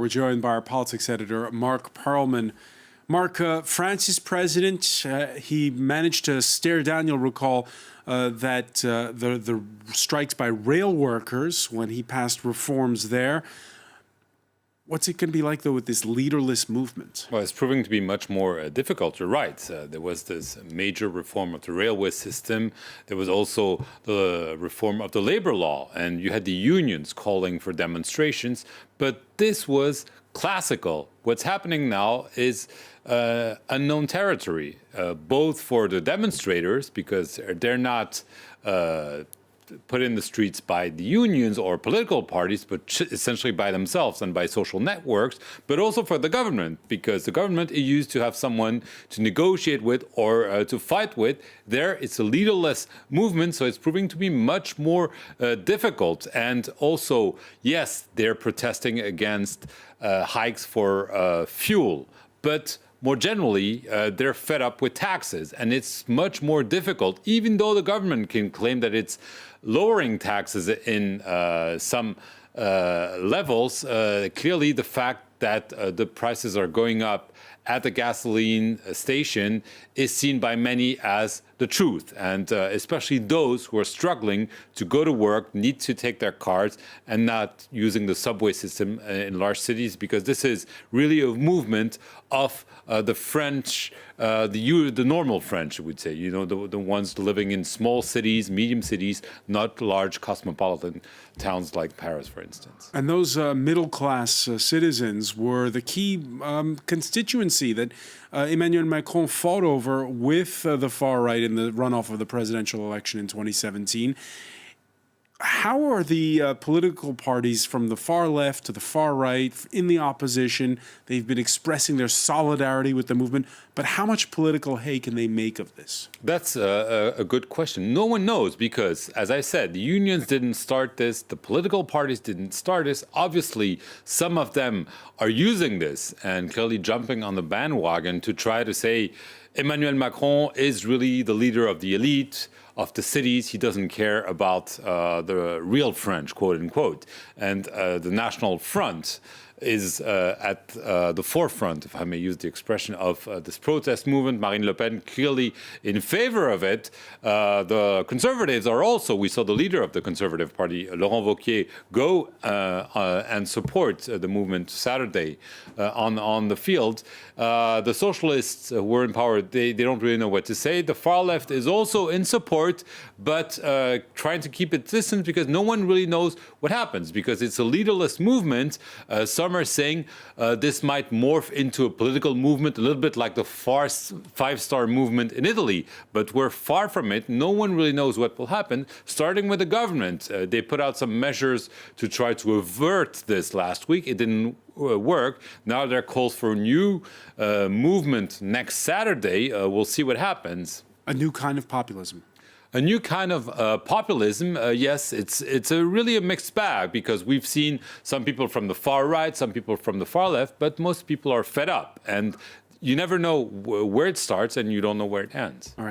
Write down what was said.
We're joined by our politics editor, Mark Perlman. Mark, France's president, he managed to stare down, you'll recall, that the strikes by rail workers when he passed reforms there. What's it going to be like, though, with this leaderless movement? Well, it's proving to be much more difficult. You're right. There was this major reform of the railway system. There was also the reform of the labor law, and you had the unions calling for demonstrations. But this was classical. What's happening now is unknown territory, both for the demonstrators, because they're not put in the streets by the unions or political parties, but essentially by themselves and by social networks, but also for the government, because the government is used to have someone to negotiate with or to fight with. There, it's a leaderless movement, so it's proving to be much more difficult. And also, yes, they're protesting against hikes for fuel, but more generally, they're fed up with taxes, and it's much more difficult, even though the government can claim that it's lowering taxes in some levels. Clearly, the fact that the prices are going up at the gasoline station is seen by many as the truth, and especially those who are struggling to go to work, need to take their cars and not using the subway system in large cities, because this is really a movement of the French, the normal French, I would say, you know, the ones living in small cities, medium cities, not large cosmopolitan towns like Paris, for instance. And those middle-class citizens were the key constituency that Emmanuel Macron fought over with the far right in the runoff of the presidential election in 2017. How are the political parties from the far left to the far right in the opposition? They've been expressing their solidarity with the movement, but how much political hay can they make of this? That's a good question. No one knows because, as I said, the unions didn't start this, the political parties didn't start this. Obviously, some of them are using this and clearly jumping on the bandwagon to try to say Emmanuel Macron is really the leader of the elite, of the cities. He doesn't care about the real French, quote unquote. And the National Front is at the forefront, if I may use the expression, of this protest movement. Marine Le Pen clearly in favor of it. The Conservatives are also, we saw the leader of the Conservative Party, Laurent Wauquiez, go and support the movement Saturday on the field. The Socialists who were in power, they don't really know what to say. The far left is also in support, but trying to keep it distant because no one really knows what happens, because it's a leaderless movement. Some are saying this might morph into a political movement, a little bit like the five-star movement in Italy, but we're far from it. No one really knows what will happen, starting with the government. They put out some measures to try to avert this last week. It didn't work. Now there are calls for a new movement next Saturday. We'll see what happens. A new kind of populism. A new kind of populism, yes, it's really a mixed bag, because we've seen some people from the far right, some people from the far left, but most people are fed up. And you never know where it starts and you don't know where it ends. All right.